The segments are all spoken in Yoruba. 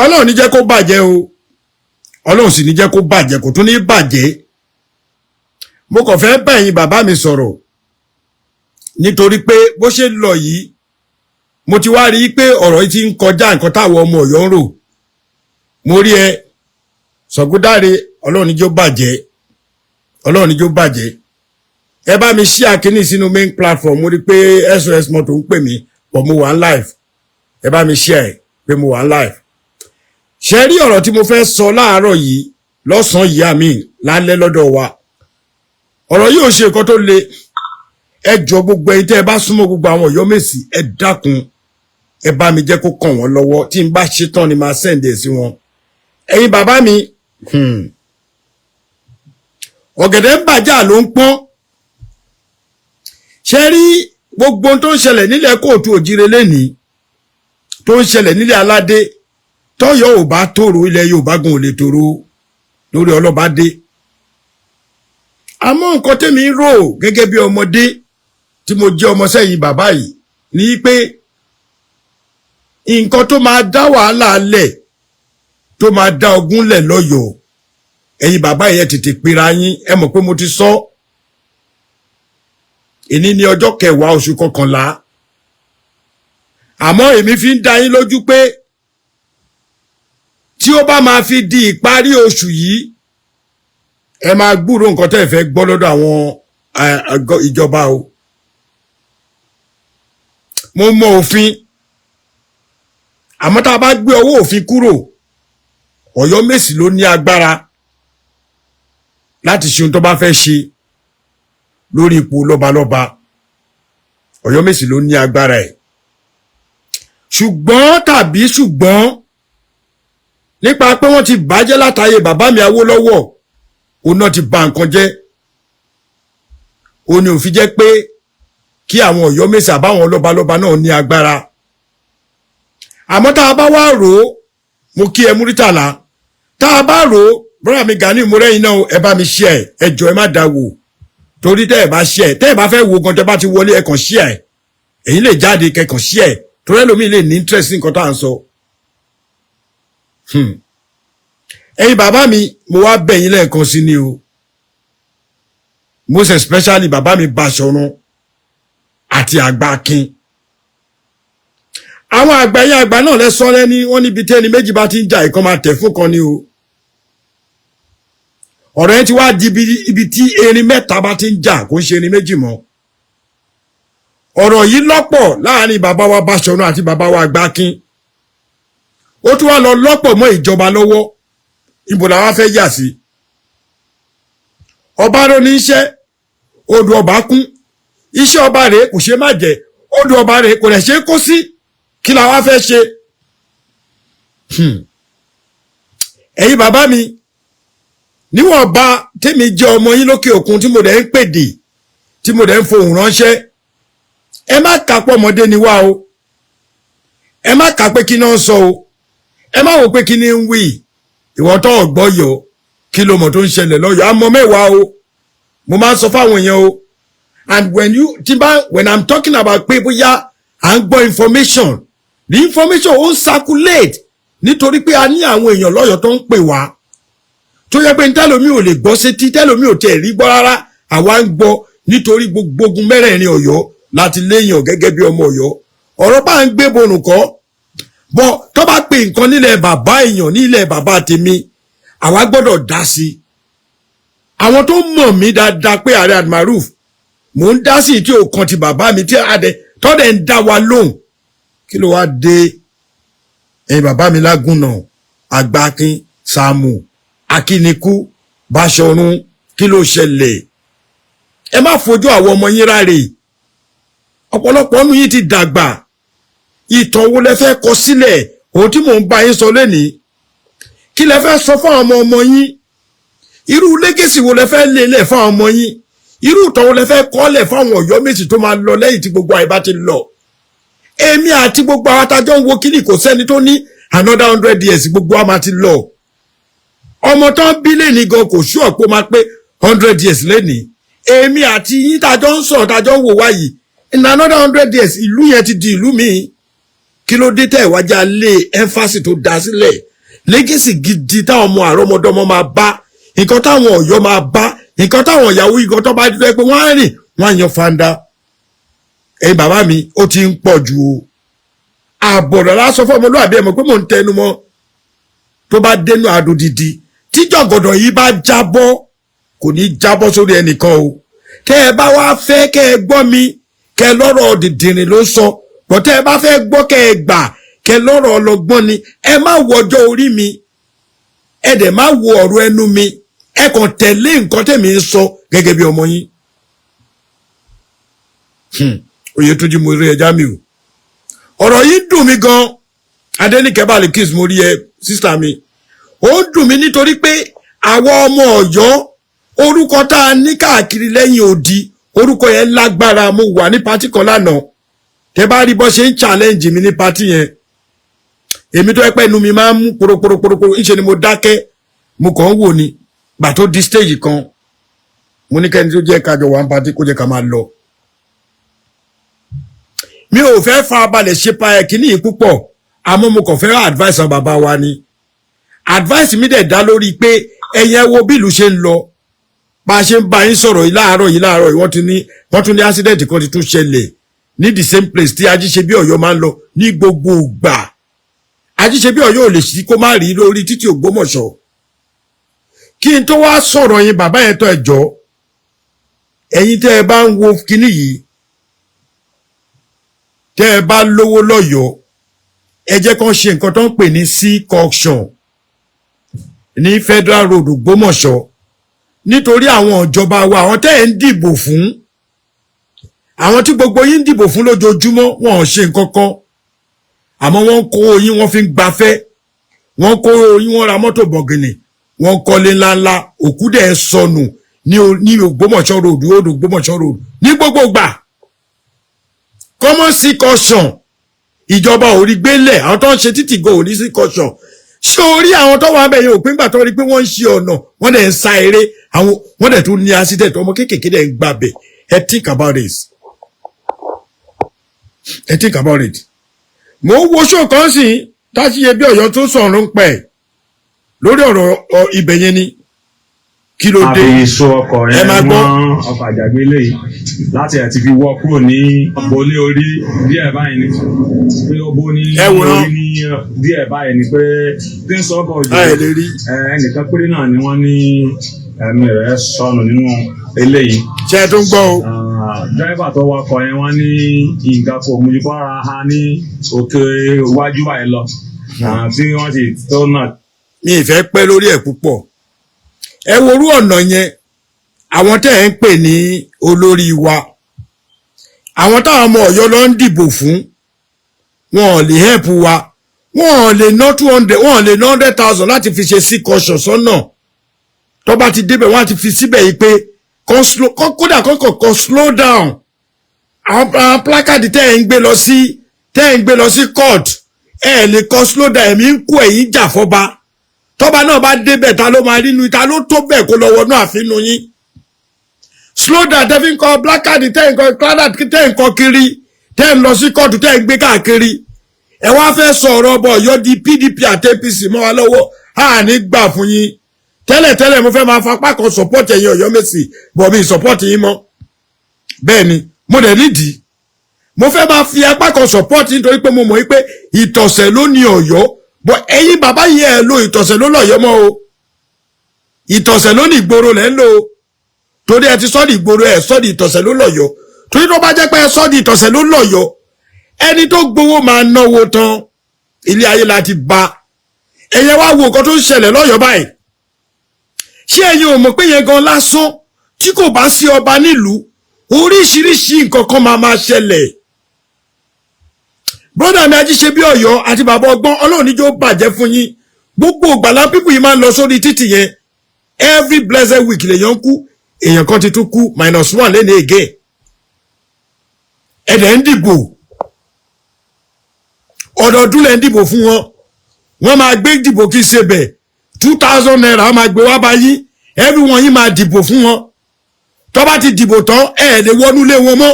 Ọlọ́run ní jẹ́ kó bàjẹ́ o. Ọlọ́run sì ní jẹ́ kó bàjẹ́, kò tún ní bàjẹ́. Mo kàn fẹ́ bá ẹ̀yin bàbá mi sọ̀rọ̀ nítorí pé bó ṣe lọ yìí mo ti wá rí pé ọ̀rọ̀ yìí ti ń kọjá nǹkan táwọn ọmọ Ọ̀yọ́ ń rò. Mo rí ẹ Sọ̀gúndáre, Ọlọ́run ní jẹ́ ó bàjẹ́. Ọlọ́run ní jẹ́ ó bàjẹ́. Ẹ bá mi share kíní sínú main platform. Mo rí pé SOS Moto ń pè mí but mo wà live. Ẹ bá mi share pé mo wà live. Ṣé rí ọ̀rọ̀ tí mo fẹ́ sọ láàárọ̀ yìí lọ́sàn-án yìí àmì lálẹ́ lọ́dọ̀ wa. Ọ̀rọ̀ yìí ò ṣe nǹkan tó le. Ẹ jọ gbogbo ẹ̀yin tẹ́ ẹ bá súnmọ́ gbogbo àwọn Ọ̀yọ́mèsì, ẹ dákun ẹ bá mi jẹ́ kó kàn wọ́n lọ́wọ́. Tí n bá ṣe tán ni màá send ẹ̀ sí wọn. Ẹ̀yin bàbá mi, ọ̀gẹ̀dẹ̀ ń bàjá ló ń pọ́n. Ṣé rí gbogbo tó ń ṣẹlẹ̀ nílẹ̀ kóòtù òjire lénìí, tó ń ṣẹlẹ̀ nílẹ̀ aládé, tọ́yọ̀ ò bá tòrò ilẹ̀ Yorùbá gan ò lè tòrò lórí ọlọ́bàdé. Àmọ́ nǹkan tẹ́mi rò gẹ́gẹ́ bí ọmọdé tí mo jẹ́ ọmọ sẹ́yìn bàbá yìí ní pé nǹkan tó máa dá wàhálà lẹ̀, tó máa dá ogun lẹ̀ lọ́yọ̀ọ́, ẹ̀yin bàbá yẹn tètè pera yín. Ẹ mọ̀ pé mo ti sọ èní ní ọjọ́ 10 oṣù 11. Àmọ́ èmi fi ń dá yín lójú pé tí ó bá máa fi di ìparí oṣù yìí, ẹ máa gbúrò nǹkan tẹ́ ẹ fẹ́ gbọ́ lọ́dọ̀ àwọn ìjọba o. Mo mọ òfin, àmọ́ tá a bá gbé ọwọ́ òfin kúrò, Ọ̀yọ́mèsì ló ní agbára láti ṣe ohun tó bá fẹ́ ṣe lórí ipò lọ́balọ́ba. Ọ̀yọ́mèsì ló ní agbára ẹ̀. Ṣùgbọ́n nípa pé wọ́n ti bàjẹ́ látàyè bàbá mi Awólọ́wọ̀, òun náà ti bà nǹkan jẹ́. Ó ní ó fi jẹ́ pé kí àwọn Ọ̀yọ́mèsì àbáwọn lọ́balọ́ba náà ní agbára. Àmọ́ tá a bá wá rò ó, mo kí ẹ Múrítàlá, tá a bá rò ó, brother mi Gani mo rẹ́yìn náà, ẹ bá mi share ẹ jọ̀ọ́ ẹ má dá wò. Torí tẹ́ ẹ bá share, tẹ́ ẹ bá fẹ́ wo gan tẹ́ bá ti wọlé ẹ kàn share. Ẹ̀yin lè jáde kẹ́kàn share, torí ẹlòmíì lè ní interest nǹkan tá à ń sọ. Ẹ̀yin bàbá mi, mo wá bẹ̀ yín lẹ́ẹ̀kan sí ni o. Most especially bàbá mi Báṣọ̀run àti àgbà Akin. Àwọn àgbà yẹn àgbà náà lẹ́sọ́ lẹ́ni, wọ́n níbi tí ẹni méjì bá ti ń jà ìkan máa tẹ̀ fún kan ni o. Ọ̀rọ̀ yẹn ti wá di ibi tí erin mẹ́ta bá ti ń jà kò ń ṣe erin méjì mọ́. Ọ̀rọ̀ yìí lọ́pọ̀ láàrin bàbá wa Báṣọ̀run àti bàbá wa àgbà Akin. Ó tún wá lọ lọ́pọ̀ mọ́ ìjọba lọ́wọ́. Ibo la wá fẹ́ yà sí? Ọba ló ní iṣẹ́, odò ọba kún. Iṣẹ́ ọba rẹ̀ kò ṣe má jẹ́, odò ọba rẹ̀ kò lè ṣe kó sí. Kí la wá fẹ́ ṣe? Ẹ̀yin bàbá mi, níwọ̀n bá tèmi jẹ́ ọmọ yín lókè òkun tí mo dẹ̀ ń pèdè, tí mo dẹ̀ ń fohùn ránṣẹ́, ẹ má kà pọ̀ ọmọdé ni wá o. Ẹ má kà pé kí náà sọ o. Ẹ má wò pé kí ni ń wí. Ìwọ tó ọ̀gbọ́ yọ, kí ló mọ̀ tó ń ṣẹlẹ̀ lọ́yọ̀? Àmọ́ mẹ́wàá o. Mo máa ń sọ fáwọn èèyàn o. And when I'm talking about pé bóyá à ń gbọ́ information, the information ó ń circulate nítorí pé a ní àwọn èèyàn lọ́yọ̀ tó ń pè wá. Tó yẹ pé tẹ́lòmí ò lè gbọ́ sétí, tẹ́lòmí ò tẹ̀ rí gbọ́ rárá, àwa ń gbọ́ nítorí gbogbo ogun mẹ́rẹ̀ẹ̀rin Ọ̀yọ́ láti léèyàn gẹ́gẹ́ bí ọmọ Ọ̀yọ́. Ọ̀rọ̀ bá ń gbé bonù kọ́. Bọ́ tó bá pè nǹkan nílẹ̀ bàbá èèyàn nílẹ̀ bàbá tèmi, àwa gbọ́dọ̀ dá sí. Àwọn tó mọ̀ mí dáadáa pé Aare Almaroof, mò ń dá sí tí ò kan ti bàbá mi tí tọ́dẹ̀ ń dá wa lóhùn. Kí ló wá dé? Ẹ̀yin bàbá mi Lágúnná, àgbà Akin, Sàámù, Akínikú, Báṣọ̀run, kí ló ṣẹlẹ̀? Ẹ má fojú àwọn ọmọ yín ráre. Ọ̀pọ̀lọpọ̀ nínú yín ti dàgbà. Ìtàn wo lẹ fẹ́ kọ sílẹ̀? Ohun tí mò ń bá yín sọ lénìí. Kí lẹ fẹ́ sọ fún àwọn ọmọ yín? Irú legacy wo lẹ fẹ́ lélẹ̀ fún àwọn ọmọ yín? Irú ìtàn wo lẹ fẹ́ kọ́lẹ̀ fún àwọn Ọ̀yọ́mèsì tó máa lọ lẹ́yìn tí gbogbo àìbá ti lọ? Èmi àti gbogbo àwọn atajọ́ ń wo kíní kò sẹ́ni tó ní another 100 years gbogbo wa máa ti lọ. Ọmọ tán bí lẹ́ni gan kò ṣú ọ̀pọ̀ máa pé 100 years lẹ́ni. Èmi àti yín tajọ́ ń sọ̀rọ̀ tajọ́ ń wò wáyìí. In another 100 years ìlú yẹn ti di ìlú mi. kí ló dé tẹ́ ìwájà lé emphasis tó dá sílẹ̀ legacy gidi táwọn ọmọ àrọ́mọdọ́mọ máa bá nǹkan táwọn Ọ̀yọ́ máa bá nǹkan táwọn ìyàwó nǹkan tó bá dúró pé wọ́n á rìn wọ́n á yan fanda ẹ̀yin bàbá mi ó ti ń pọ̀ ju o àbọ̀dọ̀ lásán fún ọmọlúwàbí ẹ̀ mọ̀ pé mò ń tẹnu mọ́ tó bá dénú àdó didi tíjọ̀gọ̀dọ̀ yìí bá jábọ́ kò ní jábọ́ sórí ẹnìkan o tẹ́ ẹ bá wá fẹ́ kẹ́ ẹ gbọ́ mi kẹ́ lọ́rọ̀ dìndìnrín ló sọ bọ̀ tẹ́ ẹ bá fẹ́ gbọ́ kẹ́ ẹ gbà kẹ́ lọ́rọ̀ ọlọ́gbọ́n ni ẹ má wo ọjọ́ orí mi ẹ dẹ̀ má wo ọ̀rọ̀ ẹnu mi ẹ kàn tẹ̀lé nǹkan tẹ̀mí ń sọ gẹ́gẹ́ bí ọmọ yín. Oyètúnjí mo rí ẹja mi o ọ̀rọ̀ yìí dùn mí gan Adéníkẹ́ Bálíkísì mo rí ẹ sísá mi ó dùn mí nítorí pé àwọn ọmọ Ọ̀yọ́ orúkọ tá a ní káàkiri lẹ́yìn odi orúkọ yẹn lágbára mo wà ní pátì kan lánàá tẹ́ bá rí bó ṣe ń challenge mi ní pátì yẹn èmi tó yẹ pé inú mi máa ń mú poroporo ìṣe ni mo dákẹ́ mo kàn ń wò ni gbà tó di stage kan mo ní kẹ́ni tó jẹ́ kájọ wà ń pátì kó jẹ́ ká máa lọ. Mi ò fẹ́ fa balẹ̀ ṣe pa ẹ̀kíní yìí púpọ̀ àmọ́ mo kàn fẹ́ advice àwọn bàbá wa ni advice mi dẹ̀ dá lórí pé ẹ̀yin ẹ wo bí ìlú ṣe ń lọ bá a ṣe ń bá yín sọ̀rọ̀ yìí láàárọ̀ wọ́n tún ní accident kan ti tún ṣẹlẹ̀ ní the same place tí Ajíṣebí Ọ̀yọ́ máa ń lọ ní gbogbo ìgbà Ajíṣebí Ọ̀yọ́ ò lè ṣí kó má rí lórí títí Ògbómọ̀ṣọ́ kí n tó wá sọ̀rọ̀ yín bàbá yẹn tó ẹ̀jọ́ ẹ̀yin tẹ́ ẹ bá ń wo kíní yìí tẹ́ ẹ bá lówó lọ́yọ̀ọ́ ẹ jẹ́ kán ṣe nǹkan tó ń pè ní C-Auction ní Federal Road Ògbómọ̀ṣọ́ nítorí àwọn ìjọba wa àwọn tẹ́ ẹ̀ ń dìbò fún àwọn tí gbogbo yín ń dìbò fún lójoojúmọ́ wọn ò ṣe nǹkan kan àmọ́ wọ́n kó yín wọ́n fi ń gbafẹ́ wọ́n kó yín wọ́n ra mọ́tò bọ̀gìnì wọ́n kọ́lé ńláńlá òkú dẹ̀ sọnù ní Ògbómọ̀ṣọ́ road Ògbómọ̀ṣọ́ road ní gbogbo gbà common C-Auction ìjọba ò rí gbélẹ̀ àwọn tó ń ṣe títì go ò ní C-Auction ṣé orí àwọn tó wà bẹ́ẹ̀ yẹn òpin gbà tó rí pé wọ́n ń ṣe ọ̀nà wọ́n dẹ̀ ń sa eré àwọn wọ́n dẹ̀ tún ní accident ọmọ kéékèèké dẹ̀ ń gbàbẹ̀ think about this think about it. Mo ń wo ṣó kan sí Táṣíyẹbí Ọ̀yọ́ tó sọ̀rọ̀ ń pẹ̀ lórí ọ̀rọ̀ ibẹ̀ yẹn ni kí ló dé àfihàn ọkọ̀ yẹn mọ́ ọkọ̀ àjàgbélé láti ẹ̀ ti fi wọ́ kúrò ní bolé orí díẹ̀ báyìí ni pé ó bó ní orí ní díẹ̀ báyìí ni pé tí ń sọ ọkọ̀ òjò ẹnìkan péré náà ni wọ́n ní ẹ̀mí rẹ̀ sọnù nínú eléyìí. Ṣé ẹ tó ń gbọ́ o. Dráìvà tó wakọ̀ yẹn wọ́n ní nǹkan kò mú ipò ara ha ní òkè iwájú báyìí lọ tí wọ́n ti tó náà. Mi ì fẹ́ pẹ́ lórí ẹ̀ púpọ̀ ẹ worú ọ̀nà yẹn àwọn tẹ́ ẹ̀ ń pè ní olórí wa àwọn táwọn ọmọ Ọ̀yọ́ lọ ń dìbò fún wọn ò lè help wa wọn ò lè ná 200 wọn ò lè ná 100,000 láti fi ṣe C-Auction sọ́nà tó bá ti débẹ̀ wọ́n á ti fi síbẹ̀ yìí pé kódà kọ́kọ́ slow down àwọn placard tẹ́ ẹ̀ ń gbé lọ sí court ẹ̀ lè kọ́ slow down ẹ̀mí ń kú ẹ̀yìn jà fọ́ba tọ́ba náà bá débẹ̀ ta ló máa rínú ta ló tó bẹ̀ kó lọ wọnú àfínú yín slow down tẹ́ fi ń kọ́ placard tẹ́ ń kọ́ placard tẹ́ ń kọ́ kiri tẹ́ ń lọ sí kóòtù tẹ́ ń gbé káàkiri ẹ wá fẹ́ sọ ọ̀rọ̀ ọbọ̀ Ọ̀yọ́ di PDP àti APC mọ́ wa lọ́wọ́ a ní gbà fún yín tẹ́lẹ̀ mo fẹ́ máa fapá kan support ẹ̀yin Ọ̀yọ́ Mèsì bọ̀ mi support yín mọ́ bẹ́ẹ̀ ni mo dẹ̀ nídìí mo fẹ́ máa fi apá kan support nítorí pé mo mọ̀ pé ìtọ̀sẹ̀ ló ní Ọ̀yọ́ bọ̀ ẹ̀yin bàbá yìí ẹ̀ lo ìtọ̀sẹ̀ ló lọ́yọ́ mọ́ o ìtọ̀sẹ̀ ló ní ìgboro lẹ́ ń lò torí ẹ ti sọ́ di ìgboro ẹ̀ sọ́ di ìtọ̀sẹ̀ ló lọ́yọ́ torí tó bá jẹ́ pé ẹ sọ́ di ìtọ̀sẹ̀ ló lọ́yọ́ ẹni tó gbowó máa náwó tán ilé ayé láti ba ẹ̀yẹ wá wo nǹkan tó ń ṣẹlẹ̀ lọ́yọ́ báyìí ṣé ẹ̀yin ò mọ̀ pé yẹn gan lásán tí kò bá sí ọba nílùú oríṣiríṣi nǹkan kan máa ṣẹlẹ̀ brother mi Ajíṣebí Ọ̀yọ́ àti bàbá ọgbọ́n Ọlọ́run níjó bàjẹ́ fún yín gbogbo ìgbàlá pípù yìí máa ń lọ sórí títì yẹn every blessed week lèèyàn kú èèyàn kan ti tún kú -1 lẹ́nu again ẹ̀dẹ̀ ń dìbò ọdọọdún lẹ́ ń dìbò fún wọn wọ́n máa gbé dìbò kí ṣe bẹ̀ 2,000 naira máa gbé wá báyìí everyone yìí máa dìbò fún wọn tó bá ti dìbò tán ẹ lè wọnú lé wọn mọ́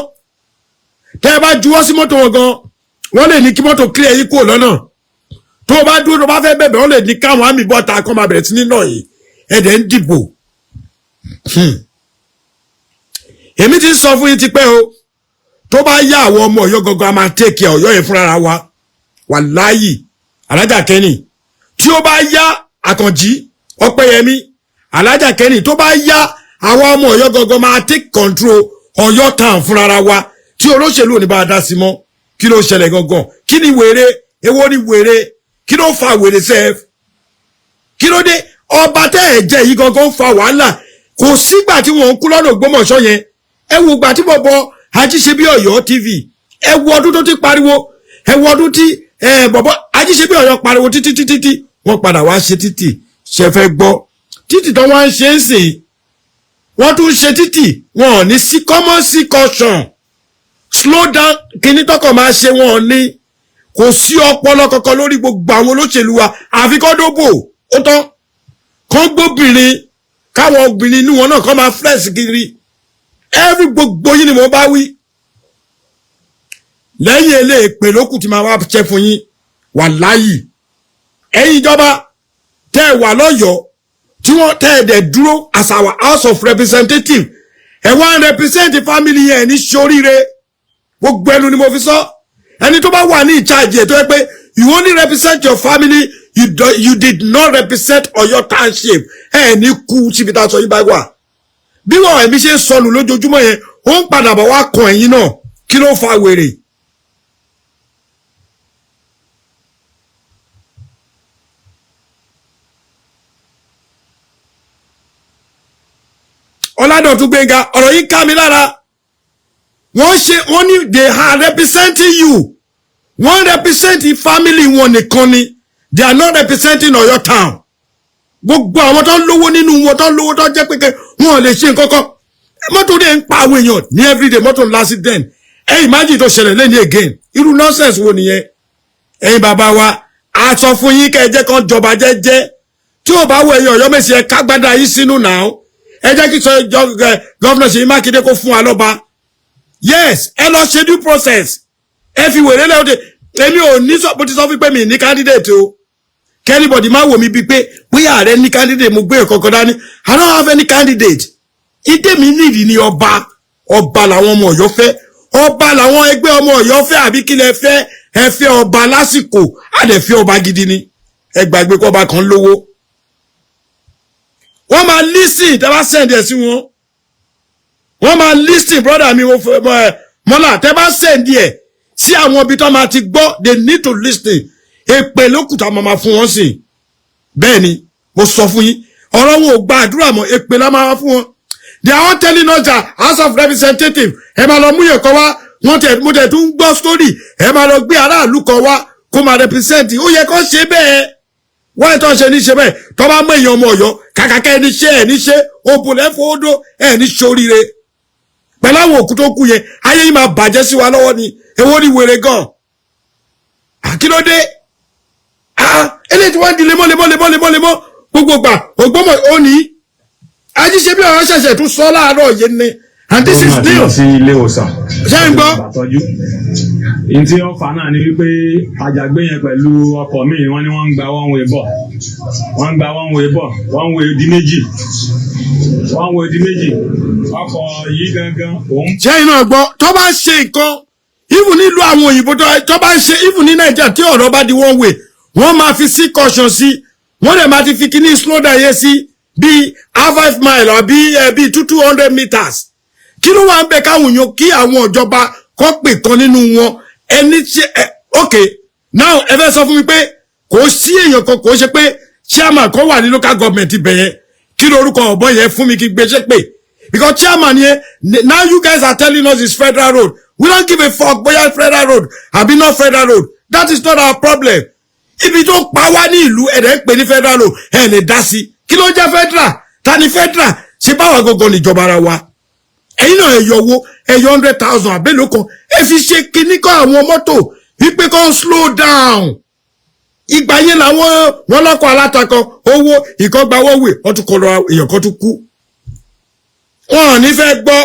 tẹ́ ẹ bá juwọ́ sí mọ́tò wọn gan wọ́n lè ní kí mọ́tò clear yín kúrò lọ́nà tó bá dúró tó bá fẹ́ bẹ̀bẹ̀ wọ́n lè ní káwọn àmì bọ́ta kọ́ máa bẹ̀rẹ̀ sí nínà yìí ẹ̀dẹ̀ ń dìbò. èmi ti sọ fún yín ti pẹ́ o tó bá yá àwọn ọmọ Ọ̀yọ́ gangan a máa tẹ́kì Ọ̀yọ́ yẹn fúnra wa wàláyì Alájà Kenny tí ó bá yá Àkànjí Ọpẹ́yẹmí Alájà Kenny tó bá yá àwọn ọmọ Ọ̀yọ́ gangan máa take control Ọ̀yọ́ town fúnra wa tí olóṣèlú ò ní bá a dá sí mọ́ kí ló ṣẹlẹ̀ gangan kí ni wèrè èwo ni wèrè kí ló fa wèrè sef kí ló dé ọba tẹ́ ẹ̀ jẹ́ yìí gangan fa wàhálà kò sígbà tí wọ́n ń kú lọ́nà Ògbómọ̀ṣọ́ yẹn ẹ wo ìgbà tí bọ̀bọ̀ Ajíṣebí Ọ̀yọ́ TV ẹ wo ọdún tó ti pariwo ẹ wo ọdún tí bọ̀bọ̀ Ajíṣebí Ọ̀yọ́ pariwo títí wọ́n padà wá ṣe títì ṣe fẹ́ gbọ́ títì tó wọ́n ń ṣe ń sìn wọ́n tún ṣe títì wọn ò ní sí common sí caution slow down kíní tọkọ máa ṣe wọn ò ní kò sí ọpọlọ kankan lórí gbogbo àwọn olóṣèlú wa àfi kọ́ dóbò ó tán kán gbóbìnrin káwọn obìnrin inú wọn náà kán máa flex kiri every gbogbo yín ni mo bá wí lẹ́yìn eléyìí pè lókù tí máa wá ṣe fún yín wàláyì ẹ̀yin ìjọba tẹ́ ẹ wà lọ́yọ̀ọ́ tí wọ́n tẹ́ ẹ dẹ̀ dúró as our house of representative ẹ wá ń represent family yẹn ní ṣoríire gbogbo ẹnu ni mo fi sọ ẹni tó bá wà ní ìcharge ẹ̀ tó yẹ pé you only represent your family you did not represent Ọ̀yọ́ township ẹ ní kú síbi tá a sọ yín bá wà bí wọn ẹ̀mí ṣe sọnù lójoojúmọ́ yẹn ó ń padà bọ̀ wá kan ẹ̀yìn náà kí ló fa wèrè. Ọládọ̀tún Gbénga ọ̀rọ̀ yìí ká mi lára wọ́n ní they are representing you wọ́n represent family wọn nìkan ni they are not representing Ọ̀yọ́ town gbogbo àwọn tó ń lówó nínú wọn tó ń lówó tó jẹ́ pé wọn ò lè ṣe nǹkan kan mọ́tò dé ń pa àwọn èèyàn ní everyday mọ́tò ńlá accident imagine tó ṣẹlẹ̀ lẹ́ni again irú nonsense wo nìyẹn ẹ̀yin bàbá wa a sọ fún yín kẹ́ ẹ jẹ́ kán jọba jẹ́jẹ́ tí ò bá wọ ẹ̀yin Ọ̀yọ́ Mèsì ẹ kágbádá yín sínú náà ẹ jẹ́ kí sọ gọ́vnà Ṣèyí Mákindé kó fún wa lọ́ba yes ẹ lọ ṣe due process ẹ fi wèrè lẹ́wọ̀n èmi ò ní sọ bó ti sọ fún pé mi ní candidate o anybody má wò mí bíi pé bóyá Ààrẹ ní candidate mo gbé ẹ̀kọ́kọ́ dání I don't have any candidate ìdè mi nídìí ni ọba làwọn ọmọ Ọ̀yọ́ fẹ́ ọba làwọn ẹgbẹ́ ọmọ Ọ̀yọ́ fẹ́ àbí kí lẹ fẹ́ ẹ fẹ́ ọba lásìkò àdẹ fẹ́ ọba gidi ni ẹ gbàgbé kó ọba kan lówó wọ́n máa listen tẹ́ bá send ẹ̀ sí wọn wọ́n máa listen brother mi mọ́là tẹ́ bá send ẹ̀ sí àwọn ibi tó máa ti gbọ́ they need to listen èpè lókùtà máa fún wọn sí bẹ́ẹ̀ ni mo sọ fún yín ọ̀rọ̀ wọn ò gba àdúrà mọ́ èpè la máa fún wọn they are all telling us that house of representative ẹ máa lọ mú yẹn kọ́ wá mo tẹ̀ tún gbọ́ story ẹ máa lọ gbé aráàlú kan wá kó máa represent ó yẹ kó ṣe bẹ́ẹ̀ wọ́n tó ṣe ní ṣe bẹ́ẹ̀ tó bá mọ èèyàn ọmọ Ọ̀yọ́ kàkàkẹ́ ẹni ṣe ẹ̀ ní ṣe òbòlẹ́ fòódó ẹ̀ ní ṣoríire pẹ̀lú àwọn òkú tó kú yẹn ayé yìí máa bàjẹ́ sí wa lọ́wọ́ ni èwo ni wèrè gan àkílódé eléyìí tí wọ́n di lemọ́ gbogbo gbà ògbómọ̀ òní Ajíṣebí Ọ̀yọ́ ṣẹ̀ṣẹ̀ tún sọ láàárọ̀ yẹn ni and this is new. sí ilé ìwòsàn ṣé ń gbọ́. ní tí ó fà náà ni wípé àjàgbé yẹn pẹ̀lú ọkọ̀ míì wọ́n ní wọ́n ń gba one way bọ̀ one way di méjì ọkọ̀ yìí gangan òun. ṣé iná gbọ́ tó bá ṣe nǹkan even nílùú àwọn òyìnbó tó bá ṣe even ní Nàìjíríà tí ọ̀rọ̀ bá di one way wọ́n máa fi sí caution sí wọ́n dẹ̀ máa ti fi kíní slow down yẹn sí bíi 5 mile or bíi 200 meters kí ló wà ń bẹ káwọn èèyàn kí àwọn ìjọba kọ́ pè kan nínú wọn ẹni ṣe okay now ẹ fẹ́ sọ fún mi pé kò sí èèyàn kan kò ṣe pé chairman kan wà ní local government ibẹ̀ yẹn kí lórúkọ ọ̀bọ yẹn fún mi kí gbéṣẹ́ pé because chairman yẹn now you guys are telling us it's federal road we don't give a fuck bóyá federal road àbí not federal road that is not our problem ibi tó pa wá ní ìlú ẹ̀rẹ́ ń pè ní federal road ẹ̀ lè dá sí kí ló jẹ́ federal ta ni federal ṣe báwa gangan níjọba ara wa ẹ̀yin náà ẹ̀yọ owó ẹ̀yọ 100,000 àbẹ́lò kan ẹ fi ṣe kíní kọ́ àwọn mọ́tò wípé kan slow down ìgbà yẹn làwọn wọn lọ́kọ̀ alátakọ owó ìkọ́gbawọ́wé wọ́n tún kọlọ èèyàn kan tún kú wọn ò ní fẹ́ gbọ́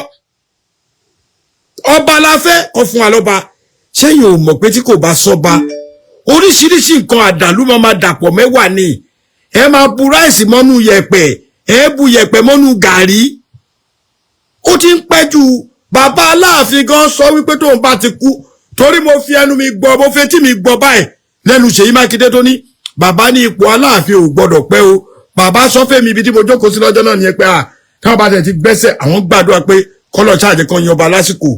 ọba la fẹ́ kọ fún wa lọ́ba ṣẹ́yìn ò mọ̀ pé tí kò bá sọ́ba oríṣiríṣi nǹkan àdàlú máa dàpọ̀ mẹ́wàá ni ẹ máa bu ráìsì mọ́nú yẹ̀pẹ̀ ẹ bu yẹ̀pẹ̀ mọ́nú gàrí ó ti ń pẹ́ jù bàbá Aláàfin gan sọ wípé tóun bá ti kú torí mo fi ẹnu mi gbọ́ mo fetí mi gbọ́ báyìí lẹ́nu Ṣèyí Mákindé tó ní bàbá ní ipò Aláàfin ò gbọ́dọ̀ pẹ́ o bàbá sọ fẹ́mi ibi tí mo jókòó sí lọ́jọ́ náà nìyẹn pé táwọn bá tẹ̀ ti gbẹ́sẹ̀ àwọn gbàdúrà pé kọ́lọ̀ ṣáàjẹ kan yan ọba lásìkò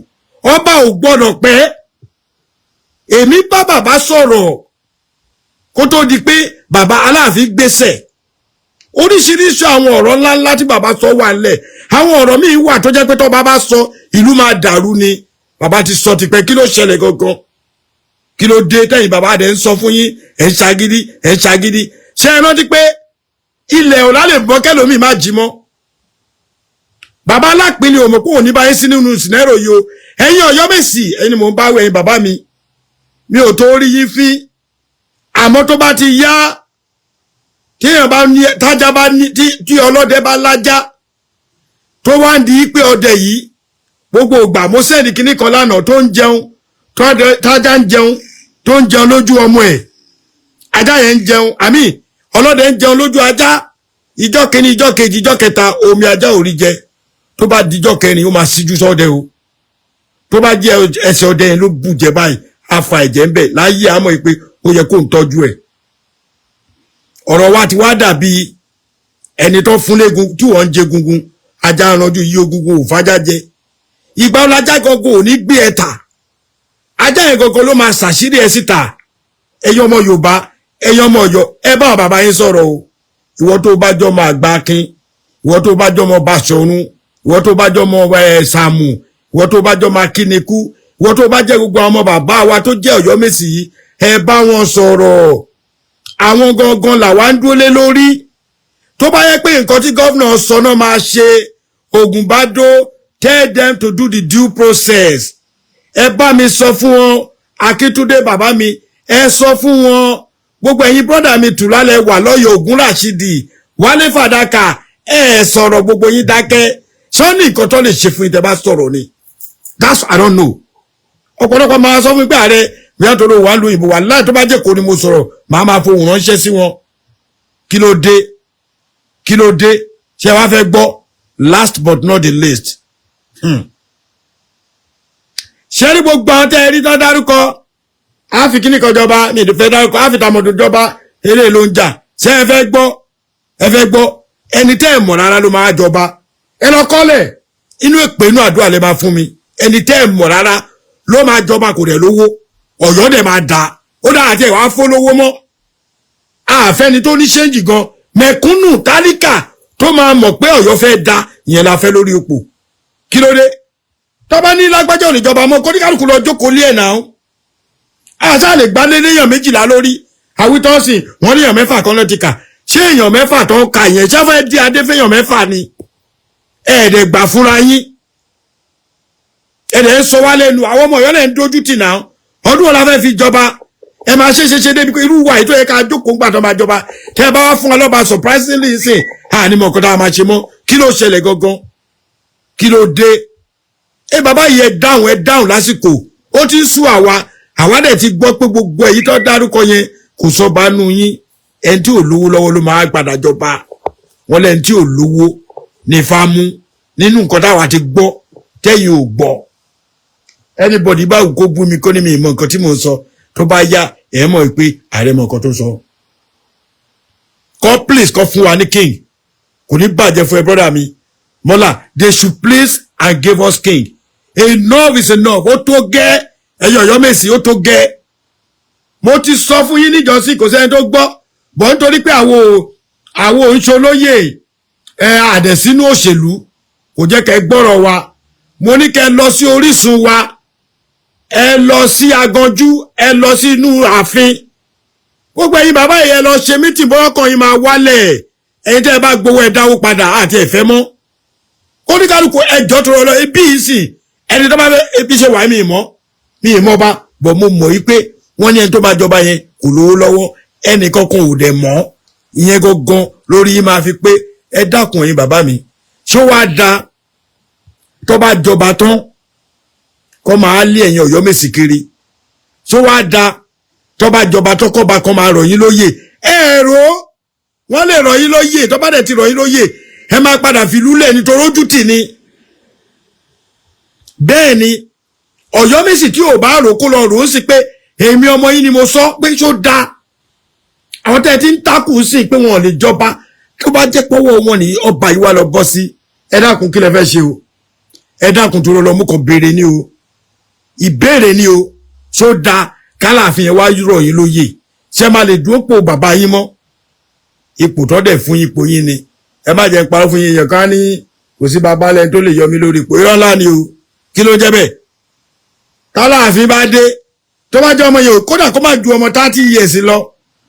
ọba ò gbọ́dọ̀ pẹ́ èmi bá bàbá sọ̀rọ̀ kó tó di pé bàbá Aláàfin gbẹ́sẹ̀ oríṣiríṣi àwọn ọ̀rọ̀ ńláńlá tí bàbá sọ wà ńlẹ̀ àwọn ọ̀rọ̀ míì wà tó jẹ́ pé tó bàbá sọ ìlú máa dàrú ni bàbá ti sọ tipẹ́ kí ló ṣẹlẹ̀ gangan kí ló dé tẹ́yìn bàbá dẹ̀ ń sọ fún yín ẹ̀ ń ṣagídí ṣe é rántí pé ilẹ̀ ọ̀la lè bọ́ kẹ́lòmíì má jí mọ́ bàbá Alápinni ò mọ̀ pé òní báyìí sí nínú sinẹ́rò yìí o ẹ̀yin Ọ̀yọ́mèsì ẹ̀yin ni mò ń bá wẹ̀yìn bàbá mi ò tó rí yín fín àmọ́ tó bá ti yá téèyàn bá ní tájá bá ní tí ọlọ́dẹ bá lájá tó wá ń di pé ọdẹ yìí gbogbo ìgbà mo sẹ́ni kinní kan lánàá tó ń jẹun tájá ń jẹun tó ń jẹun lójú ọmọ ẹ̀ ajá yẹn ń jẹun àmì ọlọ́dẹ ń jẹun lójú ajá ìjọ́ kìíní ìjọ́ kejì ìjọ́ kẹta omi ajá ò rí jẹ tó bá dijọ́ kẹrin ó máa síjú sọ́dẹ o tó bá jẹ́ ẹsẹ̀ ọdẹ yẹn ló bù jẹ báyìí afa ẹ̀jẹ̀ ń bẹ̀ láyé àmọ́ pé ó yẹ kó ń tọ́jú ẹ̀ ọ̀rọ̀ wa ti wá dàbí ẹni tó fún léegun tí wọ́n ń jẹ gungun ajá ranjú yí ogungun ò fájá jẹ ìgbà ọlájá gangan ò ní gbé ẹ tà ajá yẹn gangan ló máa ṣàṣírí ẹ síta ẹ̀yin ọmọ Yorùbá ẹ̀yin ọmọ Ọ̀yọ́ ẹ bá àwọn bàbá yín sọ̀rọ̀ o ìwọ tó bá jọmọ Àgbàkin ìwọ tó bá jọmọ Báṣọ̀run ìwọ tó bá jọmọ Sàámù ìwọ tó bá jọmọ Akínikú ìwọ tó bá jẹ́ gbogbo ọmọ bàbá wa tó jẹ́ Ọ̀yọ́mèsì yìí ẹ bá wọn sọ̀rọ̀ àwọn gangan làwa ń dúró lé lórí tó bá yẹ pé nǹkan tí gọ́vnà sọ náà máa ṣe Ògúnbádó tell them to do the due process ẹ bá mi sọ fún wọn Akíntúndé bàbá mi ẹ sọ fún wọn gbogbo ẹ̀yin brọ́dà mi tùlálẹ̀ wà lọ́yọ̀ Ògún Ràṣídì Wálé Fàdákà ẹ sọ̀rọ̀ gbogbo yín dákẹ́ sọ́ni nǹkan tó lè ṣe fún yín tẹ́ bá sọ̀rọ̀ ni that's I don't know ọ̀pọ̀lọpọ̀ máa sọ fún pé ààrẹ bóyá tó ló wà lu ìbò wà láì tó bá jẹ́ kó ni mo sọ̀rọ̀ máa fohùn ránṣẹ́ sí wọn kí ló dé ṣé wàá fẹ́ gbọ́ last but not the least ṣé rí gbogbo àwọn tẹ́ ẹ rí tán dárúkọ àfi kíní kan jọba ní ìdífẹ́ dárúkọ àfi tàmọ̀dún jọba eré ló ń jà ṣé ẹ fẹ́ gbọ́ ẹni tẹ́ ẹ mọ̀ rárá ló máa jọba ẹ lọ kọ́lẹ̀ inú èpè inú àdúrà lè máa fún mi ẹni tẹ́ ẹ mọ̀ rárá ló máa jọba kò dẹ̀ lówó Ọ̀yọ́ dẹ̀ máa dà ó dára tí ẹ wàá fó lówó mọ́ àfẹ́ni tó ní ṣéǹjì gan mẹ̀kúnnù tálíkà tó máa mọ̀ pé Ọ̀yọ́ fẹ́ da ìyẹn la fẹ́ lórí ipò kí ló dé tọ́ba ní lágbájá òníjọba mọ́ kóníkàlùkù lọ jókòó lé ẹ̀ náà àṣà lè gbá lé léèyàn méjìlá lórí àwítọ́sìn wọ́n ní èèyàn mẹ́fà kan ló ti kà ṣé èèyàn mẹ́fà tó ń ka ìyẹn ṣáfẹ́ di adé fẹ́yàn mẹ́fà ni ẹ̀ẹ́dẹ̀ gbà fúnra yín ẹ̀ẹ́dẹ̀ ń sọ wá lẹ́nu àwọn ọmọ Ọ̀yọ́ lẹ́ ń dójú tì náà ọdún wọn la fẹ́ fi jọba ẹ máa ṣe débi pé irú wa ètò yẹ ká jókòó ńgbà tó máa jọba tẹ ẹ bá wá fún wa lọ́ba surprisingly sìn àní mọ̀ nǹkan tá a máa ṣe mọ́ kí ló ṣẹlẹ̀ gangan kí ló dé ẹ bàbá yìí ẹ dáhùn lásìkò ó ti ń sú àwa dẹ̀ ti gbọ́ pé gbogbo èyí tó dárúkọ yẹn kò sọ bá nù yín ẹni tí ò lówó lọ́wọ́ ló máa padà jọba wọn lẹ́ni tí ò lówó ní fámú nínú nǹkan táwa ti gbọ́ tẹ́yìn ò gbọ́ anybody bá wù kó bú mi kó ní mi ìmọ̀ nǹkan tí mo sọ tó bá yá ẹ̀ mọ̀ pé ààrẹ mọ̀ nǹkan tó sọ kọ́ please kọ́ fún wa ní king kò ní bàjẹ́ fún ẹ brother mi Mọ́là they should please and give us king enough is enough ó tó gẹ́ ẹ̀yọ̀ Ọ̀yọ́mèsì ó tó gẹ́ mo ti sọ fún yín níjọ́sí kò sẹ́ni tó gbọ́ bọ́ nítorí pé àwọn òǹṣolóyè àdẹ̀sínú òṣèlú kò jẹ́ kẹ́ gbọ́rọ̀ wa mo ní kẹ́ lọ sí Orísun wa ẹ lọ sí Aganjú ẹ lọ sí inú ààfin gbogbo ẹ̀yin bàbá yìí ẹ lọ ṣe mítì bọ́ọ̀kan yìí máa wálẹ̀ ẹ̀yin tẹ́ ẹ bá gbowó ẹ dáwó padà àti ẹ̀fẹ́ mọ́ kóníkálukú ẹjọ́ tó lọ ibi yìí sì ẹni tó bá fẹ́ ebi ṣe wà mí ìmọ̀ bá bọ̀ mo mọ̀ yí pé wọ́n ní ẹni tó bá jọba yẹn kò lówó lọ́wọ́ ẹnì kankan ò dẹ̀ mọ́ ìyẹn gangan lórí yìí máa fi pé ẹ dákun ẹ̀yin bàbá mi ṣó wàá da tó bá jọba tán kó máa lé ẹ̀yin Ọ̀yọ́mèsì kiri so wá da tó bá jọba tó kọ́ba kan máa rọ̀ yín lóyè ẹ̀rọ wọ́n lè rọ̀ yín lóyè tó bá dẹ̀ ti rọ̀ yín lóyè ẹ máa padà fi lúlẹ̀ nítorí ojú tì ní. bẹ́ẹ̀ ni Ọ̀yọ́mèsì tí ò bá rò kó lọ rò ó sì pé èmi ọmọ yín ni mo sọ pé ṣó da àwọn tẹ́ ti ń takù sí pé wọn ò lè jọba tó bá jẹ́ pọ́wọ́ wọn ní ọba yìí wá lọ bọ́ sí ẹ dákun kí lẹ fẹ́ ṣe o ẹ dákun tó lọ mú kan béèrè ní o ìbéèrè ní o ṣó da kálàfin yẹn wá rọ̀ yín lóyè ṣé máa lè dúró pò bàbá yín mọ́ ipò tó dẹ̀ fún ipò yín ni ẹ má jẹ́ parọ́ fún yín yẹn ká ní kò sí bàbá lẹ́ni tó lè yọ mí lórí ipò irọ́ ńlá ni o kí ló jẹ́ bẹ́ẹ̀ kálàfin bá dé tó bá jẹ́ ọmọ yẹn kódà kó má ju ọmọ 30 years lọ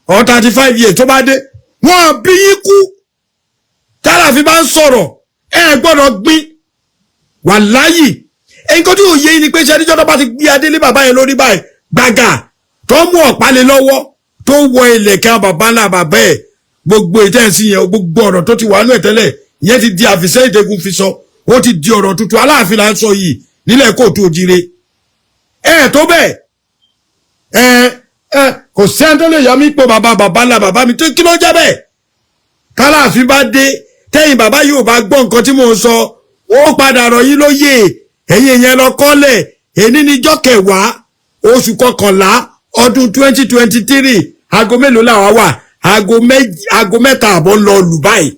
or 35 years tó bá dé wọ́n bí yín kú kálàfin bá ń sọ̀rọ̀ ẹ gbọ́dọ̀ gbin wàláyì nǹkan tí òye yìí ni pé ṣe ẹni jọ́dọ̀ bá ti gbé adé lé bàbá yẹn lórí báyìí gbàgà tó mú ọ̀pá lé lọ́wọ́ tó wọ ilẹ̀kẹ̀ bàbá náà bàbá ẹ̀ gbogbo ìtẹ́sí yẹn gbogbo ọ̀rọ̀ tó ti wà nú ẹ̀ tẹ́lẹ̀ ìyẹn ti di àfisẹ́ ìdẹ́gun fi sọ ó ti di ọ̀rọ̀ tuntun Aláàfin là ń sọ yìí nílẹ̀ kóòtù òjire tó bẹ́ẹ̀ kò sí ẹni tó lè yọ mí pé bàbá náà bàbá mi tó kí ló jẹ́ bẹ́ẹ̀ kálàfin bá dé tẹ́yìn bàbá yóò bá gbọ́ nǹkan tí mò ń sọ ó padà rọ̀ yín lóyè ẹ̀yin yẹn lọ kọ́lẹ̀ èní níjọ́ kẹwàá oṣù kọkànlá ọdún 2023 aago mélòó làwa wà aago mẹ́ta àbọ̀ ń lọ lù báyìí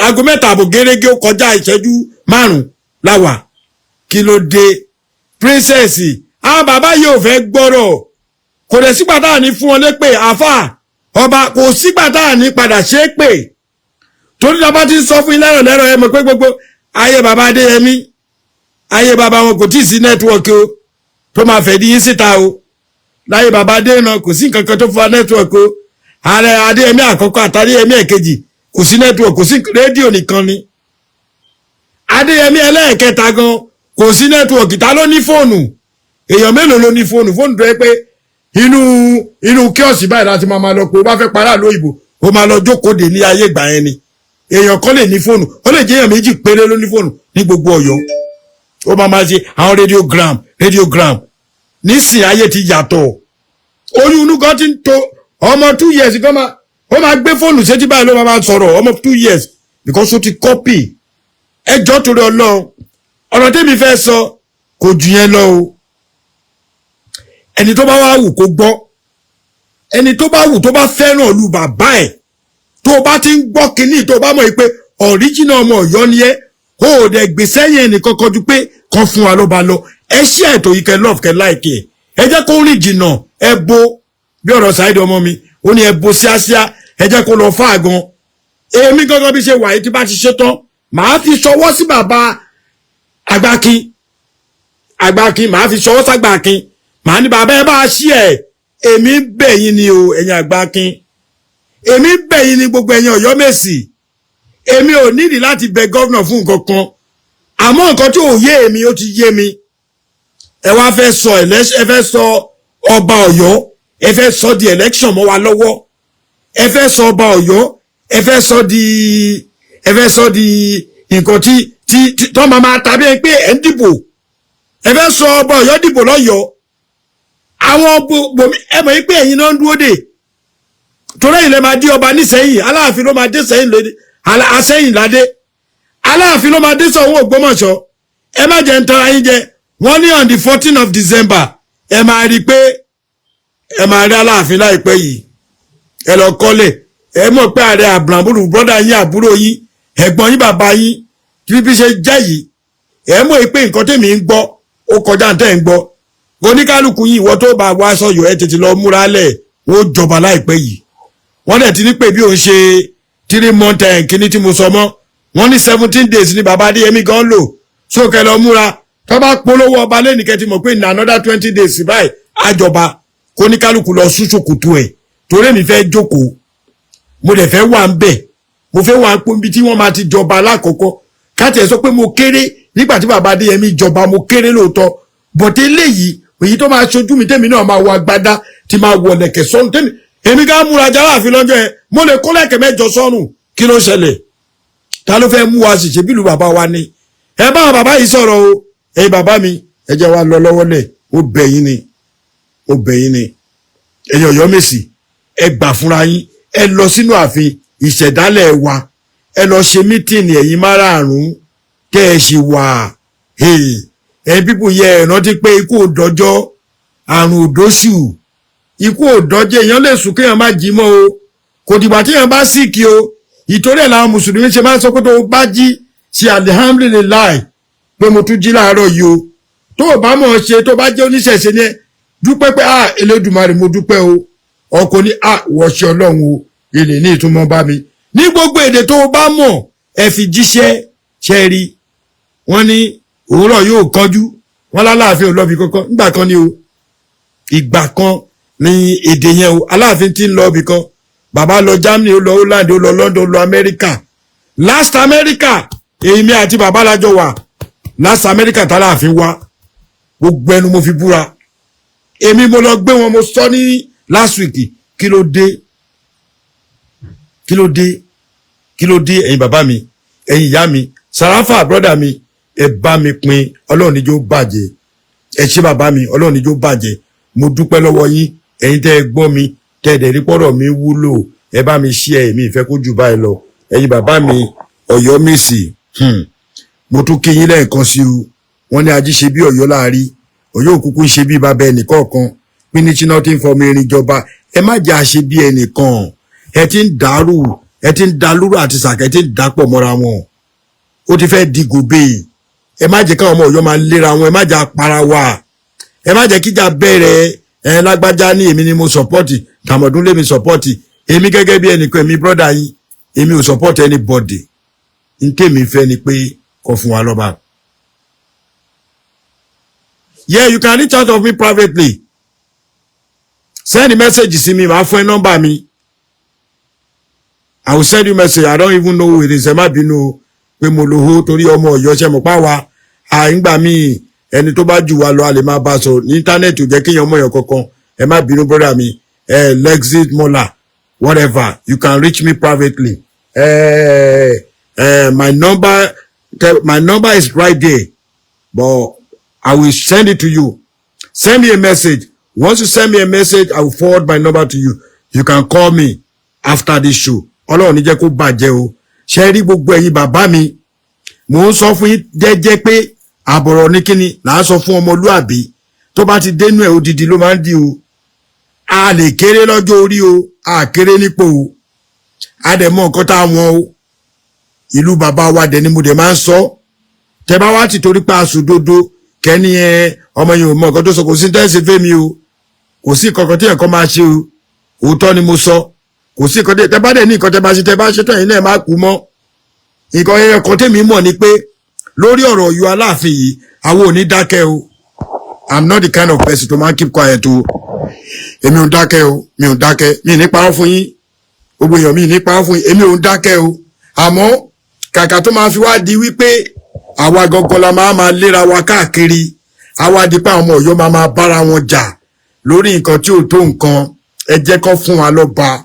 aago mẹ́ta àbọ̀ gẹ́gẹ́ ó kọjá ìṣẹ́jú 5 láwà kí ló dé princess àwọn bàbá yóò fẹ́ gbọ́rọ̀ kò dẹ̀ sígbà táà ní fún ọ lépè àfà ọba kò sígbà táà ní padà ṣe é pè torí lọ́ba ti sọ fún ilé ẹ̀rọ ẹ mọ̀ pé gbogbo ayé bàbá Adéyẹmí ayé bàbá wọn kò tí ì sí nẹ́tíwọ̀kì o tó máa fẹ́ di yín síta o láyé bàbá Adéyẹmí kò sí nǹkan kan tó fún wa nẹ́tíwọ̀kì o Ààrẹ Adéyẹmí àkọ́kọ́ àti Adéyẹmí ẹ̀kejì kò sí nẹ́tíwọ̀kì kò sí rédíò nìkan ni Adéyẹmí ẹlẹ́ẹ̀kẹta gan kò sí nẹ́tíwọ̀kì ta ló ní fóònù èèyàn mélòó ló ní fóònù tó yẹ pé inú kíọ̀sì báyìí láti máa lọ pé ó bá fẹ́ pará lóyìnbó ó máa lọ jókòó dè ní ayé ìgbà yẹn ni èèyàn kan lè ní fóònù ó lè jẹ́ èèyàn méjì péré ló ní fóònù ní gbogbo Ọ̀yọ́ ó máa ṣe àwọn radiogram nísìn ayé ti yàtọ̀ oyún inú kan ti ń to ọmọ 2 years kan ó máa gbé fóònù sétí báyìí ló máa sọ̀rọ̀ ọmọ 2 years because ó ti copy ẹjọ́ torí Ọlọ́run ọ̀rọ̀ tẹ́mi fẹ́ sọ kò jù yẹn lọ o ẹni tó bá wá wù kó gbọ́ ẹni tó bá wù tó bá fẹ́ràn lu bàbá ẹ̀ tó bá ti ń gbọ́ kínní tó bá mọ̀ pé original ọmọ Ọ̀yọ́ ni ẹ́ ó dẹ̀ gbèsè yẹn nìkan kọjú pé kan fún wa ló bá lọ ẹ ṣí ètò yìí kẹ love kẹ like ẹ jẹ́ kó rìn jìnnà ẹ bo bí ọ̀rọ̀ Saheed ọmọ mi ó ní ẹ bo síáṣíá ẹ jẹ́ kó lọ fà gan èmi gangan bí ṣe wà yìí tí bá ti ṣe tán màá fi ṣọwọ́ sí bàbá Àgbàkin màá fi ṣọwọ́ sàgbàkin màá ní bàbá ẹ bá ṣí ẹ èmi bẹ̀ yín ni o ẹ̀yin Àgbàkin èmi bẹ̀ yín ni gbogbo ẹ̀yin Ọ̀yọ́mèsì èmi ò nídìí láti bẹ̀ gọ́vnà fún nǹkan kan àmọ́ nǹkan tí ò yé èmi ó ti yé mi ẹ wá fẹ́ sọ ọba Ọ̀yọ́ ẹ fẹ́ sọ di election mọ́ wa lọ́wọ́ ẹ fẹ́ sọ ọba Ọ̀yọ́ ẹ fẹ́ sọ di nǹkan tí tọ́ máa tàbí ẹ pé ẹ ń dìbò ẹ fẹ́ sọ ọba Ọ̀yọ́ dìbò lọ́yọ̀ọ́ àwọn bòmí ẹ mọ̀ pé ẹ̀yin náà ń dúró dè torí ilẹ̀ máa dí ọba nísẹ̀yìn Aláàfin ló máa dé sẹ́yìn lóde àsẹ́yìn ládé Aláàfin ló máa dé sọ̀hún Ògbómọ̀ṣọ́ ẹ má jẹ́ ń tọ́ra yín jẹ wọ́n ní on the 14th of December ẹ máa rí pé ẹ máa rí Aláàfin láìpẹ́ yìí ẹ lọ kọ́lẹ̀ ẹ mọ̀ pé Ààrẹ àbúrò brọ́dà yín àbúrò yín ẹ̀gbọ́n yín bàbá yín tí bí ṣe jẹ́ yìí ẹ mọ̀ pé nǹkan tèmi ń gbọ́ ó kọjá tẹ́ ń gbọ́ oníkálukú yìí ìwọ tó bá wá sọ̀yọ́ ẹ tètè lọ múra lẹ̀ wọ́n jọba láìpẹ́ yìí wọ́n dẹ̀ ti ní pé bí òun ṣe 3 months kíní tí mo sọ mọ́ wọ́n ní 17 days ní bàbá Adéyẹmí gan lò sókè lọ múra tó bá polówó ọba lẹ́nìkẹ́ ti mọ̀ pé ní another 20 days báyìí àjọba kóníkálukú lọ súnṣòkòtò ẹ̀ torí mi fẹ́ jókòó mo dẹ̀ fẹ́ wà ń bẹ̀ mo fẹ́ wà ń pọ́n bí tí wọ́n máa ti jọba lákọ̀ọ́kọ́ káàtì ẹ̀ sọ pé mo kéré nígbà tí bàbá Adéyẹmí jọba mo kéré lóòótọ́ bọ̀tẹ́ léyìí èyí tó máa ṣojú mi tèmi náà máa wọ agbádá tí máa wọ lẹ̀kẹ̀ sọ́run tèmi èmi ká múra jára àfi lọ́jọ́ yẹn mo lè kó lẹ̀kẹ̀ 8 sọ́run kí ló ṣẹlẹ̀ ta ló fẹ́ mú wa sì ṣe bílù bàbá wa ni ẹ bá bàbá yìí sọ̀rọ̀ o ẹ̀yin bàbá mi ẹ jẹ́ wá lọ lọ́wọ́lẹ̀ ó bẹ̀yìn ni ẹ̀yin Ọ̀yọ́mèsì ẹ gbà fúnra yín ẹ lọ sínú ààfin ìṣẹ̀dálẹ̀ wa ẹ lọ ṣe mítìnì ẹ̀yin márààrún kẹ́ ẹ ṣì wà ẹ̀yin pípò yẹ ẹ rántí pé ikú òdọ́jọ́ àrùn òdóṣù ikú òdọ́jẹ́ èèyàn lè sùn kéèyàn má jí mọ́ o kò dìgbà téèyàn bá síkì o ìtorí ẹ̀ làwọn mùsùlùmí ṣe máa ń sọ pé tó o bá jí ṣe alihamdulilayi pé mo tún jí láàárọ̀ yìí o tó o bá mọ̀ ọ́ ṣe tó bá jẹ́ oníṣẹ̀ṣe ni ẹ dúpẹ́ pé Elédùmarè mo dúpẹ́ o ọkọ ní wọ̀ṣẹ́ ọlọ́run o ilé ní ìtumọ̀ bá mi ní gbogbo èdè tó o bá mọ̀ ẹ fi jíṣẹ́ ṣe rí wọ́n ní òwúrọ̀ yóò kánjú wọ́n láláàfin olọ́bi kankan nígbà kan ni o ìgbà kan ní èdè yẹn o Aláàfin tí ń lọ ibì kan bàbá lọ Germany ó lọ Holland ó lọ London ó lọ America last America èmi àti bàbá lájọ wà last America tàláàfin wá gbogbo ẹnu mo fi búra èmi mo lọ gbé wọn mo sọ ní last week kí ló dé ẹ̀yin bàbá mi ẹ̀yin ìyá mi Sàráfà brọ́dà mi ẹ bá mi pín Ọlọ́run níjó bàjẹ́ ẹ ṣé bàbá mi Ọlọ́run níjó bàjẹ́ mo dúpẹ́ lọ́wọ́ yín ẹ̀yin tẹ́ ẹ gbọ́ mi tẹ́ ẹ dẹ̀ rí pọ́rọ̀ mi wúlò ẹ bá mi ṣí ẹ̀ mi ìfẹ́ kó jù báyìí lọ ẹ̀yin bàbá mi Ọ̀yọ́mèsì mo tún kí yín lẹ́ẹ̀kan sí o wọ́n ní ají ṣe bí Ọ̀yọ́ láàrí Ọ̀yọ́ òkúkú ṣe bí bàbá ẹnìkọ̀ọ̀kan pínísí náà ti ń fọmọ erin jọba ẹ má jẹ́ àṣe bí ẹnìkan ẹ ti ń dàrú ẹ ti ń dalúrú àti sàkẹ́ ti ń dàpọ̀ mọ́ra wọn ó ti fẹ́ di gòbè ẹ má jẹ́ káwọn ọmọ Ọ̀yọ́ máa léra wọn ẹ má jẹ́ apara wa ẹ má jẹ́ kíjà bẹ̀rẹ̀ ẹ lágbájá ní èmi ni mo sọpọ́tì tàmọ̀dún lèmi sọpọ́tì èmi gẹ́gẹ́ bí ẹnìkan èmi brọ́dà yín èmi ò sọpọ́tì anybody n tèmi fẹ́ ni pé kó fún wa lọ́ba. Yeah, you can reach out of me privately. Send a message to me. My phone number me. I will send you message. I don't even know who it is. Ẹ má bínú pé mo lo ho torí ọmọ Ọ̀yọ́ ṣe mo pa wa. Ngba mi ẹni tó bá jù wá lọ a lè máa bá sọ ní internet ò jẹ́ kéèyàn mọ̀ yàn kankan. Ẹ má bínú brother mi. Lexit Mola whatever. You can reach me privately. My number is right there. But I will send it to you. Send me a message. Once you send me a message, I will forward my number to you. You can call me after this show. Ọlọ́run ní jẹ́ kó bàjẹ́ o. Ṣé rí gbogbo ẹ̀yin bàbá mi. Mo ń sọ fún yín jẹ́jẹ́ pé àbọ̀rọ̀ ní kíni là ń sọ fún ọmọlúàbí. Tó bá ti dénú ẹ̀ odidi ló máa ń di o. A lè kéré lọ́jọ́ orí o. A kéré nípò o. A dẹ̀ mọ nǹkan tá a wọn o. Ìlú bàbá wa dẹ̀ ni mo dẹ̀ máa ń sọ. Tẹ́ bá wá ti torí pa àsùdodo kẹ́ni ọmọ yìí ò mọ nǹkan tó sọ kò sí tẹ́sí fẹ́mi o. Kò sí kankan tí ẹ̀kọ́ máa ṣe o. Òótọ́ ni mo sọ. Kò sí nǹkan tẹ́ bá dẹ̀ ní nǹkan tẹ́ bá ṣe tán yìí náà má kú mọ́. Nǹkan ẹ̀kọ́ tèmi mọ̀ ni pé lórí ọ̀rọ̀ Ọ̀yọ́ Aláàfin yìí àwọn ò ní dákẹ́ o. I'm not the kind of person to man keep quiet o. Èmi ò dákẹ́ o. Mi ò dákẹ́. Mi ní parọ́ fún yín. Gbogbo èèyàn mi ní parọ́ fún yín. Èmi ò dákẹ́ o. Àmọ́ kàkà tó máa fi wá di wípé àwa gangan la máa léra wa káàkiri. Àwa dípá ọmọ Ọ̀yọ́ máa bára wọn jà lórí nǹkan tí ò tó nǹkan. Ẹ jẹ́ kó fún wa lọ́ba.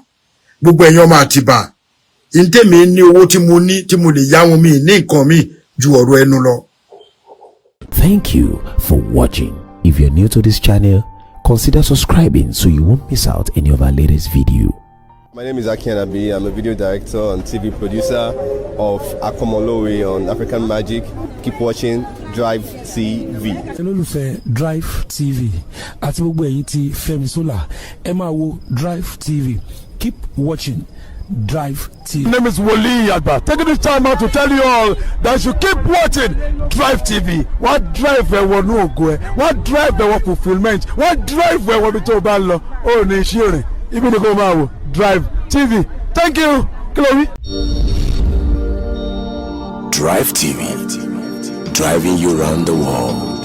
Gbogbo èèyàn máa tìbà. Ntèmi ní owó tí mo ní tí mo lè yá wọn mi ní nǹkan mi ju ọ̀rọ̀ ẹnu lọ. Thank you for watching. If you're new to this channel, consider subscribing so you won't miss out any of our latest video. My name is Alaafin Of Oyo. I'm a video director and TV producer of Akomolowe on African Magic. Keep watching Drivetv. olólùfẹ́ Drivetv àti gbogbo ẹ̀yin tí Fẹ́mi Sola ẹ máa wo Drivetv. Keep watching Drivetv. My name is Wole Agba. Taking this time out to tell you all that you keep watching Drivetv. What drive ẹ̀wọ̀ ní ògo ẹ̀? What drive ẹ̀wọ̀ fulfilment? What drive ẹ̀wọ̀ bí tó o bá lọ? Ó ní iṣẹ́ rìn. Ibi ni kò máa wò Drivetv. Thank you. Chloe. Drivetv, driving you around the world.